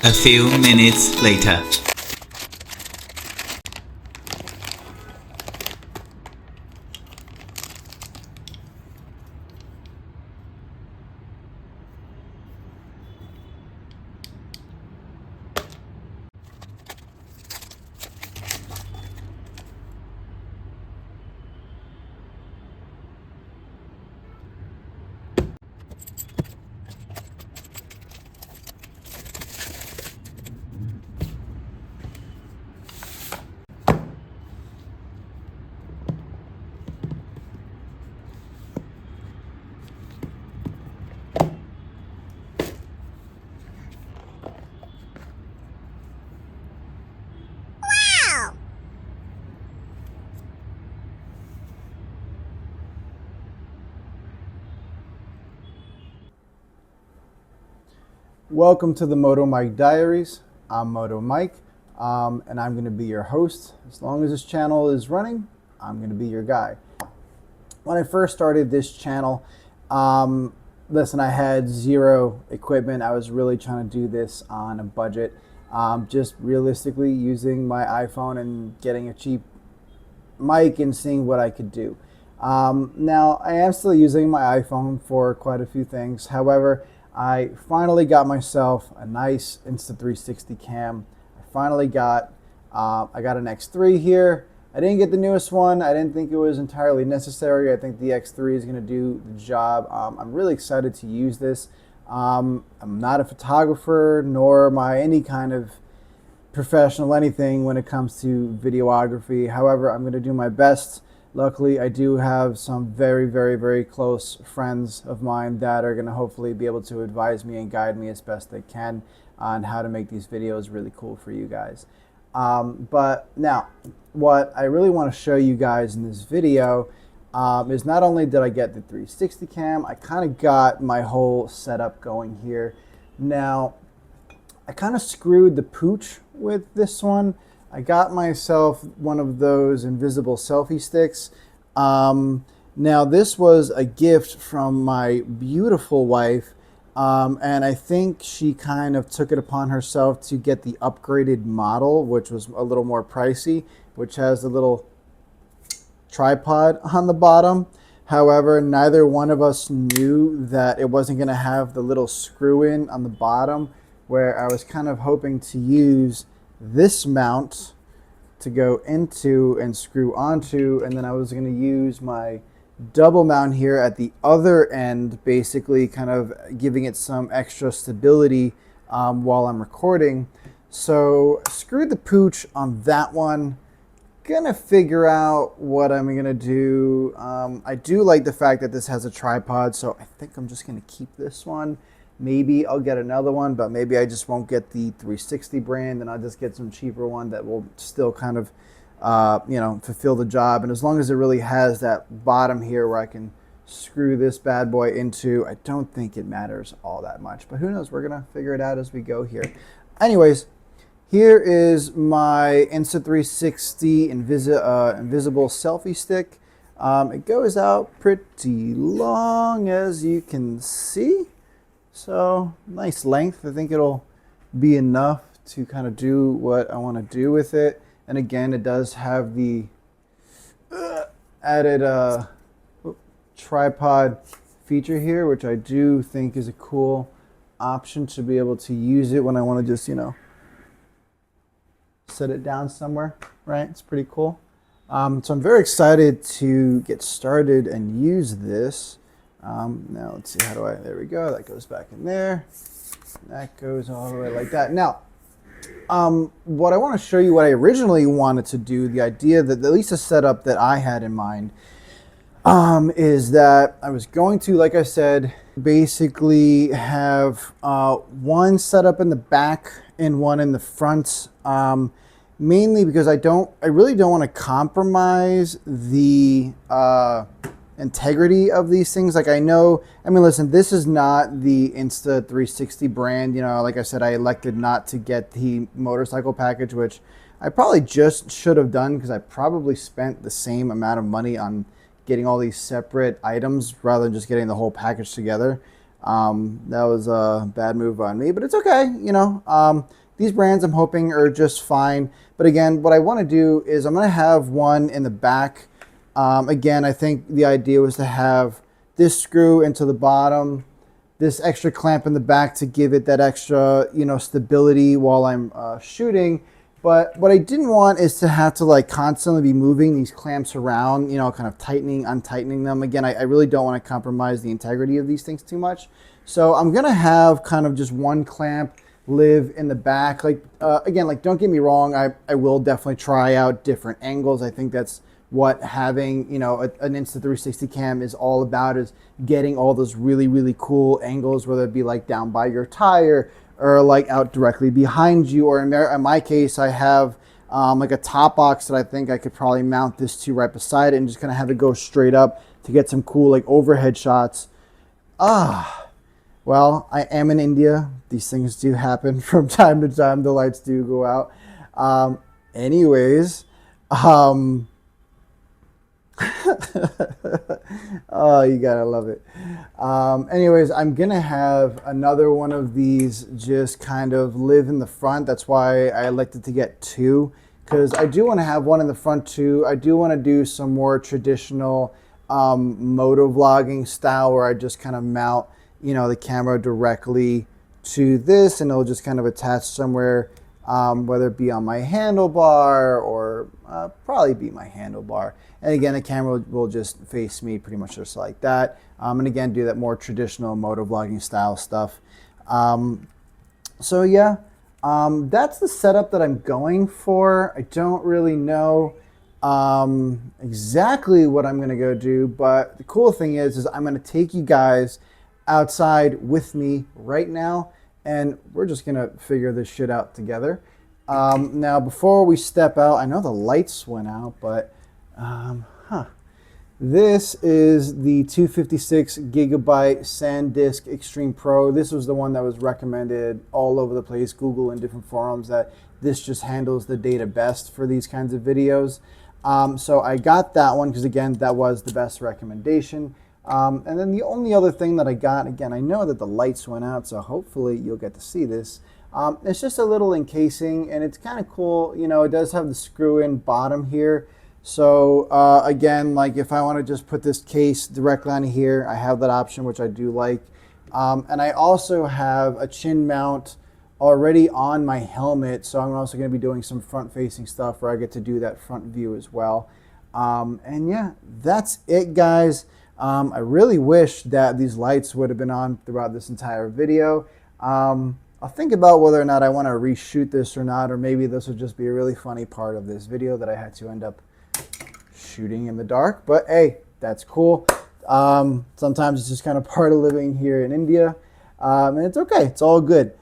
A few minutes later. Welcome to the Moto Mike Diaries. I'm Moto Mike, and I'm going to be your host. As long as this channel is running, I'm going to be your guy. When I first started this channel, listen, I had zero equipment. I was really trying to do this on a budget, just realistically using my iPhone and getting a cheap mic and seeing what I could do. Now, I am still using my iPhone for quite a few things. However, I finally got myself a nice Insta360 cam. I got an X3 here. I didn't get the newest one. I didn't think it was entirely necessary. I think the X3 is going to do the job. I'm really excited to use this. I'm not a photographer, nor am I any kind of professional anything when it comes to videography. However, I'm going to do my best. Luckily, I do have some very, very, very close friends of mine that are going to hopefully be able to advise me and guide me as best they can on how to make these videos really cool for you guys. But now, what I really want to show you guys in this video is not only did I get the 360 cam, I kind of got my whole setup going here. Now, I kind of screwed the pooch with this one. I got myself one of those invisible selfie sticks. Now this was a gift from my beautiful wife, and I think she kind of took it upon herself to get the upgraded model, which was a little more pricey, which has a little tripod on the bottom. However, neither one of us knew that it wasn't going to have the little screw in on the bottom, where I was kind of hoping to use this mount to go into and screw onto, and then I was going to use my double mount here at the other end, basically kind of giving it some extra stability while I'm recording. So screwed the pooch on that one. Gonna figure out what I'm gonna do. I do like the fact that this has a tripod, so I think I'm just gonna keep this one. Maybe I'll get another one, but maybe I just won't get the 360 brand, and I'll just get some cheaper one that will still kind of, fulfill the job. And as long as it really has that bottom here where I can screw this bad boy into, I don't think it matters all that much. But who knows? We're gonna figure it out as we go here. Anyways, here is my Insta360 invisible selfie stick. It goes out pretty long, as you can see. So nice length. I think it'll be enough to kind of do what I want to do with it. And again, it does have the added tripod feature here, which I do think is a cool option to be able to use it when I want to just, set it down somewhere, right? It's pretty cool. So I'm very excited to get started and use this. Now let's see, there we go. That goes back in there. That goes all the way like that. Now, what I want to show you, what I originally wanted to do, the idea that at least the setup that I had in mind, is that I was going to, like I said, basically have one set up in the back and one in the front, mainly because I really don't want to compromise the integrity of these things. Like listen, this is not the Insta360 brand. Like I said, I elected not to get the motorcycle package, which I probably just should have done, because I probably spent the same amount of money on getting all these separate items rather than just getting the whole package together. That was a bad move on me, but it's okay. You know, these brands I'm hoping are just fine. But again, what I want to do is I'm going to have one in the back. Again, I think the idea was to have this screw into the bottom, this extra clamp in the back to give it that extra, you know, stability while I'm shooting. But what I didn't want is to have to like constantly be moving these clamps around, you know, kind of tightening, untightening them. Again, I really don't want to compromise the integrity of these things too much. So I'm going to have kind of just one clamp live in the back. Like, again, like, don't get me wrong. I will definitely try out different angles. I think that's what having, you know, an Insta360 cam is all about, is getting all those really, really cool angles, whether it be like down by your tire or like out directly behind you, or in my case, I have like a top box that I think I could probably mount this to right beside it and just kind of have it go straight up to get some cool like overhead shots. Well, I am in India. These things do happen from time to time. The lights do go out. Anyways, oh, you gotta love it. Anyways, I'm gonna have another one of these just kind of live in the front. That's why I elected to get two, because I do want to have one in the front too. I do want to do some more traditional motovlogging style, where I just kind of mount, you know, the camera directly to this, and it'll just kind of attach somewhere, whether it be on my handlebar or probably be my handlebar. And again, the camera will just face me pretty much just like that. And again, do that more traditional motovlogging style stuff. So yeah, that's the setup that I'm going for. I don't really know exactly what I'm gonna go do, but the cool thing is I'm gonna take you guys outside with me right now, and we're just gonna figure this shit out together. Now, before we step out, I know the lights went out, but this is the 256 gigabyte SanDisk Extreme Pro. This was the one that was recommended all over the place, Google and different forums, that this just handles the data best for these kinds of videos. So I got that one because, again, that was the best recommendation. And then the only other thing that I got, again, I know that the lights went out, so hopefully you'll get to see this. It's just a little encasing, and it's kind of cool. You know, it does have the screw-in bottom here. So again, like if I want to just put this case directly on here, I have that option, which I do like. And I also have a chin mount already on my helmet, so I'm also going to be doing some front-facing stuff where I get to do that front view as well. And yeah, that's it, guys. I really wish that these lights would have been on throughout this entire video. I'll think about whether or not I want to reshoot this or not, or maybe this would just be a really funny part of this video that I had to end up shooting in the dark. But hey, that's cool. Sometimes it's just kind of part of living here in India, and it's okay. It's all good.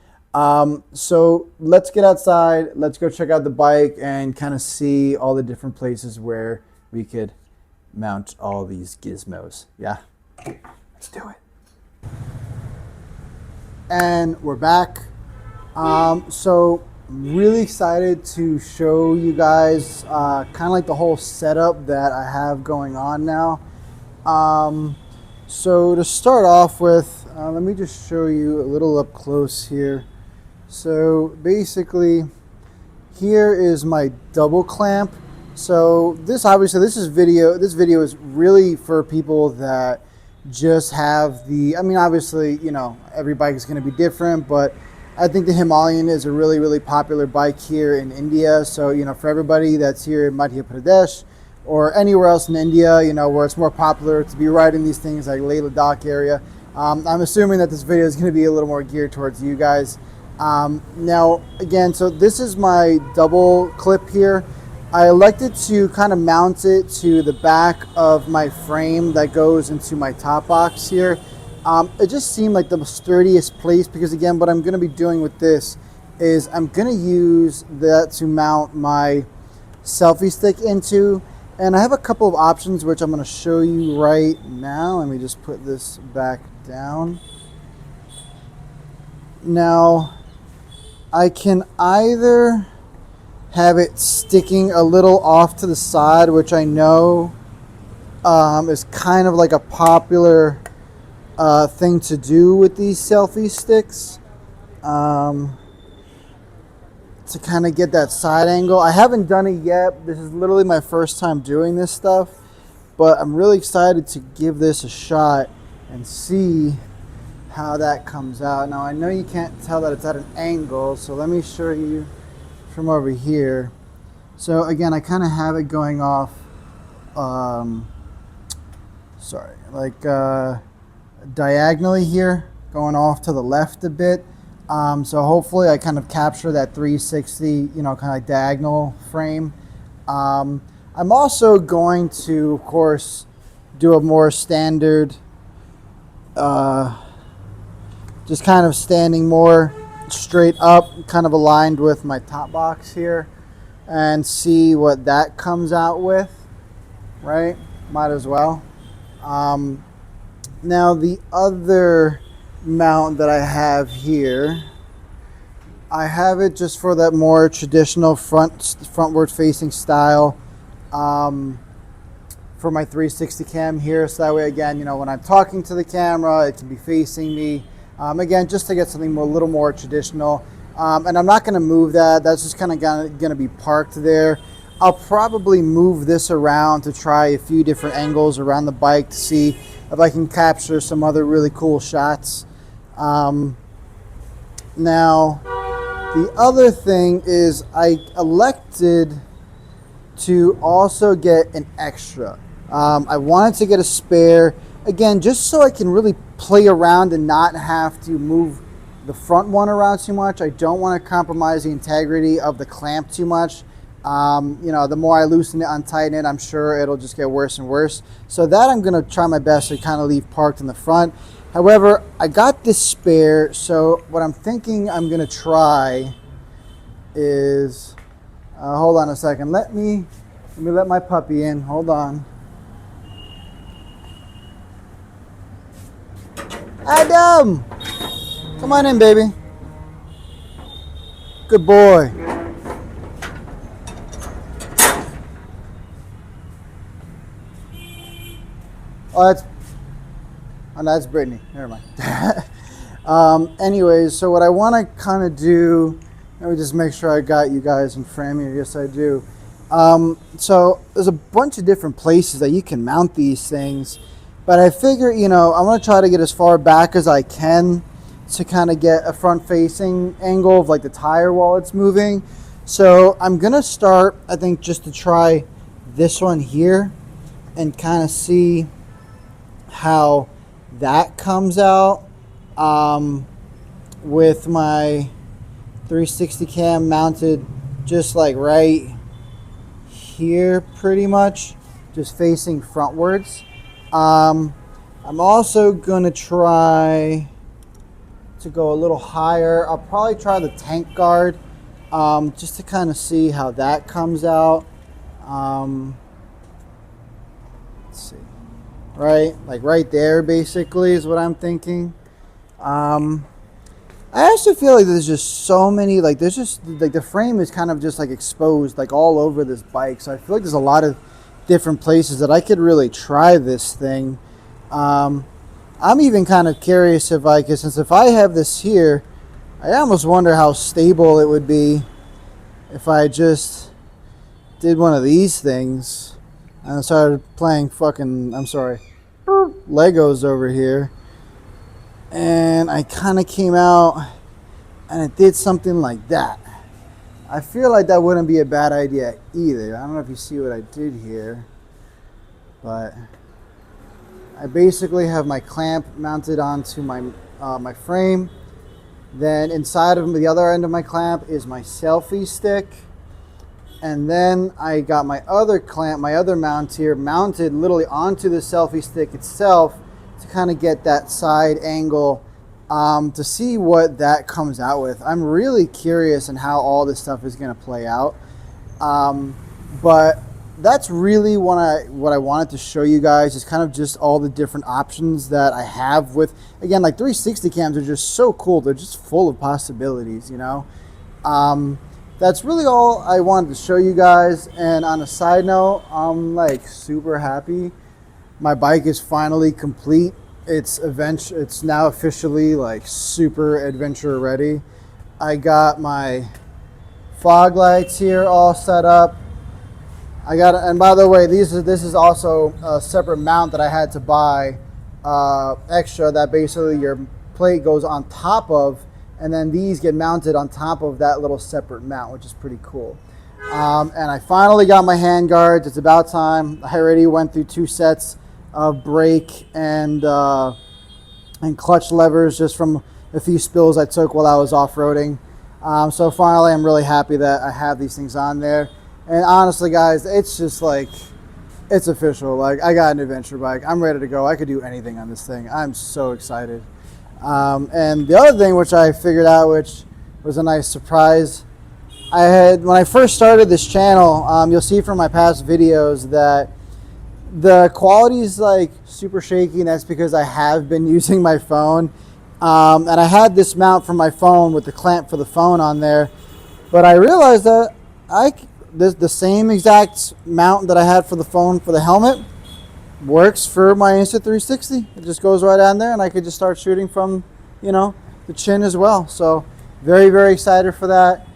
So let's get outside. Let's go check out the bike and kind of see all the different places where we could mount all these gizmos. Yeah, let's do it. And we're back. So really excited to show you guys kind of like the whole setup that I have going on now. So to start off with, let me just show you a little up close here. So basically, here is my double clamp. So this, obviously, this video is really for people that just have the, I mean, obviously, you know, every bike is going to be different, but I think the Himalayan is a really, really popular bike here in India. So, you know, for everybody that's here in Madhya Pradesh or anywhere else in India, you know, where it's more popular to be riding these things like Leh Ladakh area, I'm assuming that this video is going to be a little more geared towards you guys. Now, again, so this is my double clip here. I elected to kind of mount it to the back of my frame that goes into my top box here. It just seemed like the sturdiest place because, again, what I'm going to be doing with this is I'm going to use that to mount my selfie stick into. And I have a couple of options which I'm going to show you right now. Let me just put this back down. Now, I can either have it sticking a little off to the side, which I know is kind of like a popular thing to do with these selfie sticks. To kind of get that side angle. I haven't done it yet. This is literally my first time doing this stuff, but I'm really excited to give this a shot and see how that comes out. Now I know you can't tell that it's at an angle, so let me show you from over here. So again, I kind of have it going off, diagonally here, going off to the left a bit. So hopefully I kind of capture that 360, you know, kind of like diagonal frame. I'm also going to, of course, do a more standard, just kind of standing more straight up, kind of aligned with my top box here, and see what that comes out with, right? Might as well. Now the other mount that I have here, I have it just for that more traditional frontward facing style, for my 360 cam here, so that way again, you know, when I'm talking to the camera, it can be facing me. Again, just to get something a little more traditional. And I'm not going to move that. That's just kind of going to be parked there. I'll probably move this around to try a few different angles around the bike to see if I can capture some other really cool shots. Now, the other thing is I elected to also get an extra. I wanted to get a spare, again, just so I can really play around and not have to move the front one around too much. I don't want to compromise the integrity of the clamp too much. You know, the more I loosen it, untighten it, I'm sure it'll just get worse and worse. So that I'm going to try my best to kind of leave parked in the front. However, I got this spare, so what I'm thinking I'm going to try is, hold on a second. Let me let my puppy in. Hold on. Adam! Come on in, baby. Good boy. Oh, that's Brittany. Never mind. Anyways, so what I want to kind of do, let me just make sure I got you guys in frame here. Yes, I do. So there's a bunch of different places that you can mount these things, but I figure, you know, I'm going to try to get as far back as I can to kind of get a front-facing angle of like the tire while it's moving. So I'm going to start, I think, just to try this one here and kind of see how that comes out with my 360 cam mounted just like right here, pretty much just facing frontwards. I'm also gonna try to go a little higher. I'll probably try the tank guard, just to kind of see how that comes out. Let's see, right, like right there basically is what I'm thinking. I also feel like there's just so many, like there's just like the frame is kind of just like exposed like all over this bike, so I feel like there's a lot of different places that I could really try this thing. I'm even kind of curious if I could, since if I have this here, I almost wonder how stable it would be if I just did one of these things and started playing fucking, I'm sorry, Legos over here, and I kind of came out and it did something like that. I feel like that wouldn't be a bad idea either. I don't know if you see what I did here, but I basically have my clamp mounted onto my my frame. Then inside of the other end of my clamp is my selfie stick. And then I got my other clamp, my other mount here, mounted literally onto the selfie stick itself to kind of get that side angle, to see what that comes out with. I'm really curious on how all this stuff is going to play out. But that's really what I wanted to show you guys, is kind of just all the different options that I have with, again, like 360 cams are just so cool. They're just full of possibilities, you know. That's really all I wanted to show you guys. And on a side note, I'm like super happy. My bike is finally complete. It's now officially like super adventure ready. I got my fog lights here all set up. And by the way, this is also a separate mount that I had to buy extra, that basically your plate goes on top of, and then these get mounted on top of that little separate mount, which is pretty cool. And I finally got my hand guards. It's about time. I already went through 2 sets of brake and clutch levers just from a few spills I took while I was off-roading. So finally, I'm really happy that I have these things on there. And honestly, guys, it's just like, it's official. Like, I got an adventure bike. I'm ready to go. I could do anything on this thing. I'm so excited. And the other thing which I figured out, which was a nice surprise, when I first started this channel, you'll see from my past videos that the quality is like super shaky, and that's because I have been using my phone. And I had this mount for my phone with the clamp for the phone on there, but I realized that the same exact mount that I had for the phone for the helmet works for my Insta360. It just goes right on there, and I could just start shooting from, the chin as well. So very, very excited for that.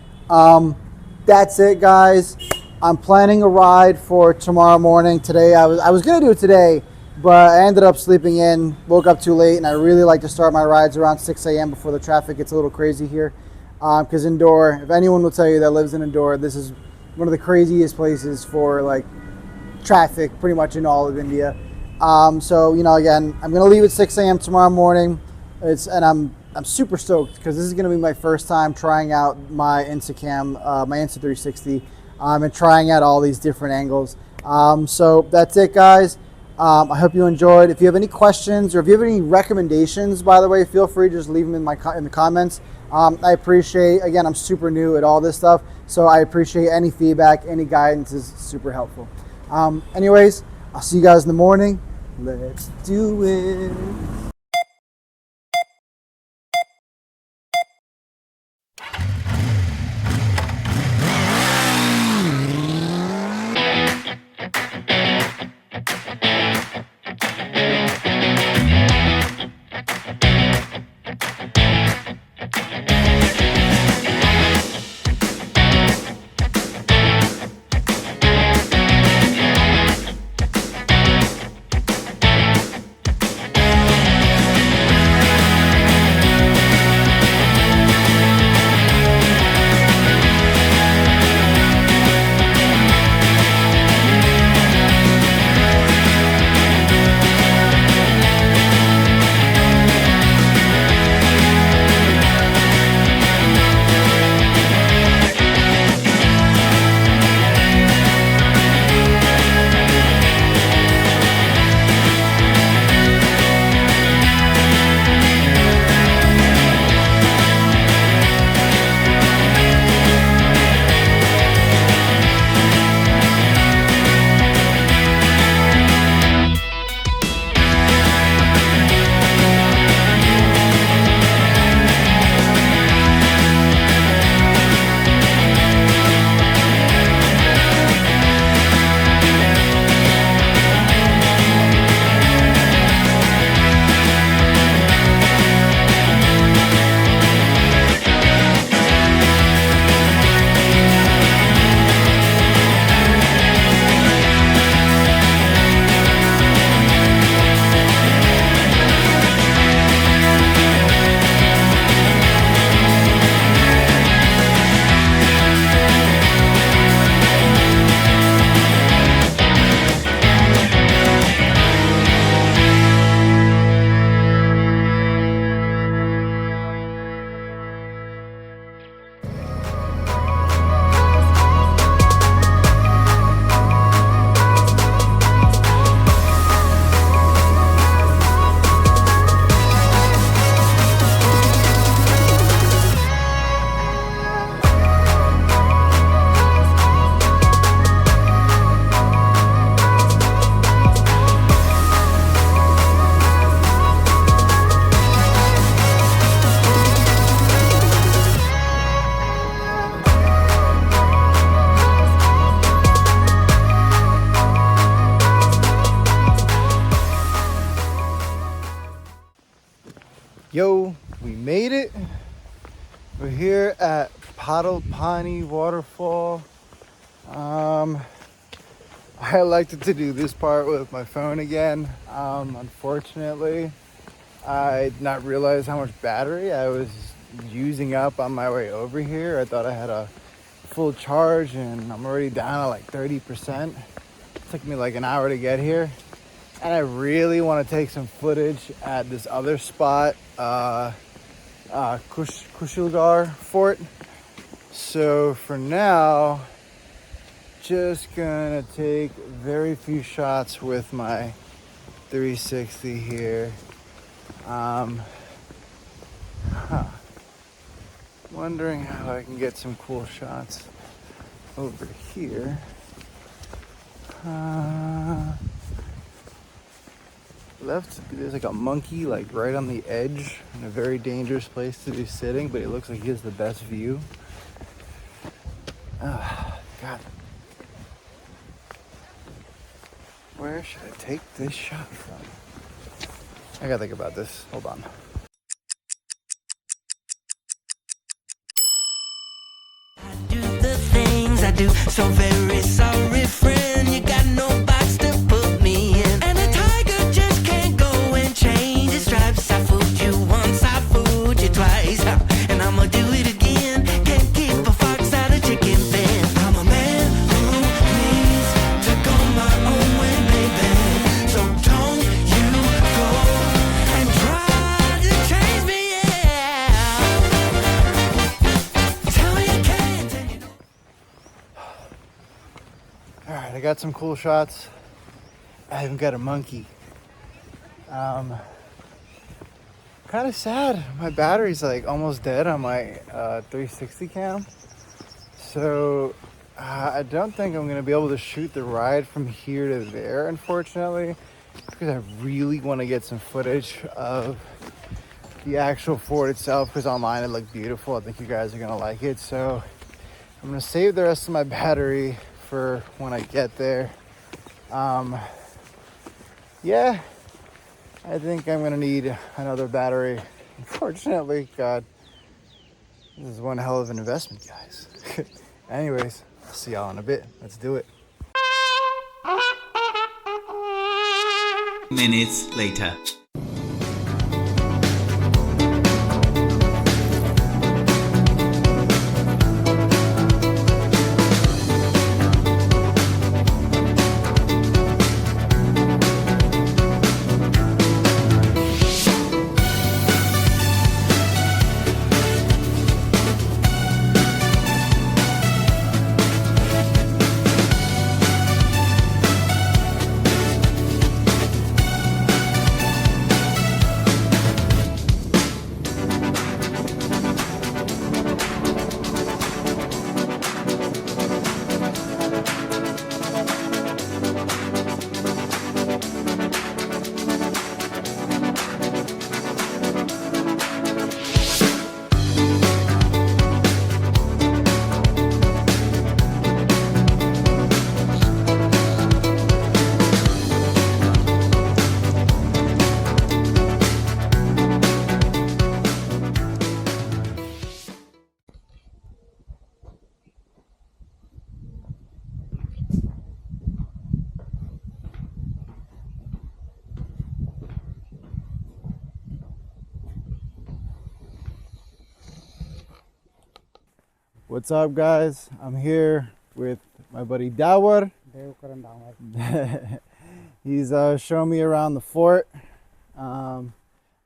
That's it, guys. I'm planning a ride for tomorrow morning. Today, I was gonna do it today, but I ended up sleeping in, woke up too late, and I really like to start my rides around 6 a.m. before the traffic gets a little crazy here. Because Indore, if anyone will tell you that lives in Indore, this is one of the craziest places for like traffic pretty much in all of India. So again, I'm gonna leave at 6 a.m. tomorrow morning. And I'm super stoked because this is gonna be my first time trying out my Instacam, my Insta360, and trying out all these different angles. So that's it, guys. I hope you enjoyed. If you have any questions or if you have any recommendations, by the way, feel free to just leave them in the comments. I appreciate, again, I'm super new at all this stuff, so I appreciate any feedback, any guidance is super helpful. Anyways, I'll see you guys in the morning. Let's do it. Yo, we made it. We're here at Pani Waterfall. I elected to do this part with my phone again. Unfortunately, I did not realize how much battery I was using up on my way over here. I thought I had a full charge and I'm already down to like 30%. It took me like an hour to get here. And I really want to take some footage at this other spot, Kushilgar Fort. So for now, just gonna take very few shots with my 360 here. Wondering how I can get some cool shots over here. Left, there's like a monkey like right on the edge in a very dangerous place to be sitting, but it looks like he has the best view. God. Where should I take this shot from? I gotta think about this. Hold on. I do the things I do, so very sorry, friend. You got no box to put me in. And a tiger just can't go and change its stripes. I fooled you once, I fooled you twice. And I'ma do it again. Can't keep a fox out of chicken pen. I'm a man who needs to go my own way, baby. So don't you go and try to change me, yeah. Tell me you can't and you don't. All right, I got some cool shots. I haven't got a monkey. Kind of sad. My battery's like almost dead on my 360 cam. So I don't think I'm gonna be able to shoot the ride from here to there, unfortunately, because I really want to get some footage of the actual fort itself, because online it looked beautiful. I think you guys are gonna like it. So I'm gonna save the rest of my battery for when I get there. Yeah, I think I'm gonna need another battery. Unfortunately, God, this is one hell of an investment, guys. Anyways, I'll see y'all in a bit. Let's do it. Minutes later. What's up, guys? I'm here with my buddy Dawar. He's showing me around the fort. I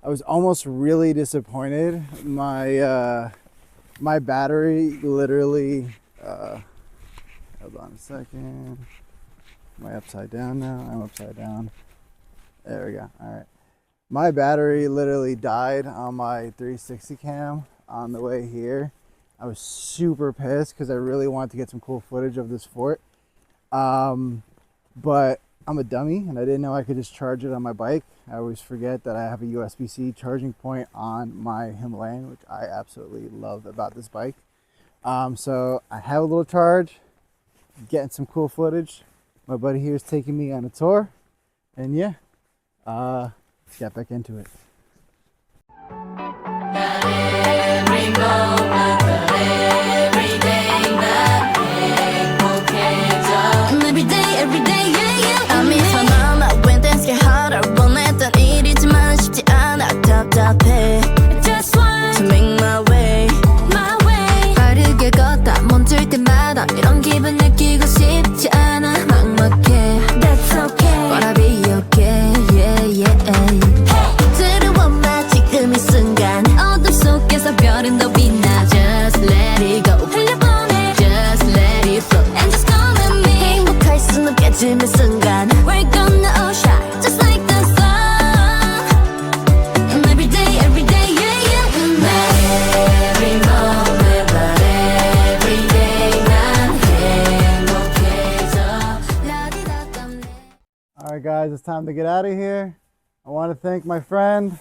was almost really disappointed. My battery literally hold on a second. Am I upside down now? I'm upside down. There we go. All right. My battery literally died on my 360 cam on the way here. I was super pissed because I really wanted to get some cool footage of this fort. But I'm a dummy and I didn't know I could just charge it on my bike. I always forget that I have a USB-C charging point on my Himalayan, which I absolutely love about this bike. So I have a little charge, getting some cool footage. My buddy here is taking me on a tour, and yeah, let's get back into it. Every day, yeah, yeah. I miss my mama when things get harder. 원했던 일이지만 쉽지 않아. 답답해. Just want to make my way, my way. 빠르게 걷다 멈출 때마다 이런 기분 느끼고 싶지 않아. 막막해. That's okay. But I'll be okay, yeah, yeah. 두려워 마 지금 이 순간. 어둠 속에서 별은 더 빛나. Just let it go. 흘려보내. Just let it flow. And just come with me. 행복할 수 느껴지는 순간. We're gonna all shine just like the sun. And every day, yeah, yeah. Not every moment, but every day 난 행복해져. 라디다땀. Alright guys, it's time to get out of here. I want to thank my friend,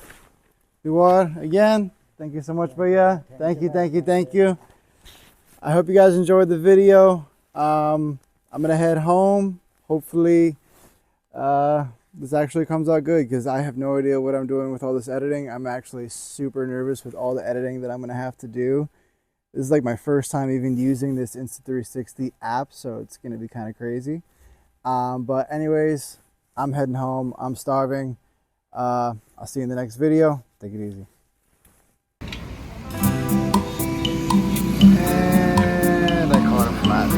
Duar, again. Thank you so much, Bhaiya. Thank you. I hope you guys enjoyed the video. I'm going to head home. Hopefully, this actually comes out good because I have no idea what I'm doing with all this editing. I'm actually super nervous with all the editing that I'm going to have to do. This is like my first time even using this Insta360 app, so it's going to be kind of crazy. But anyways, I'm heading home. I'm starving. I'll see you in the next video. Take it easy. And I caught him flat.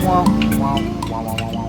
Wow, wow, wow, wow, wow, wow.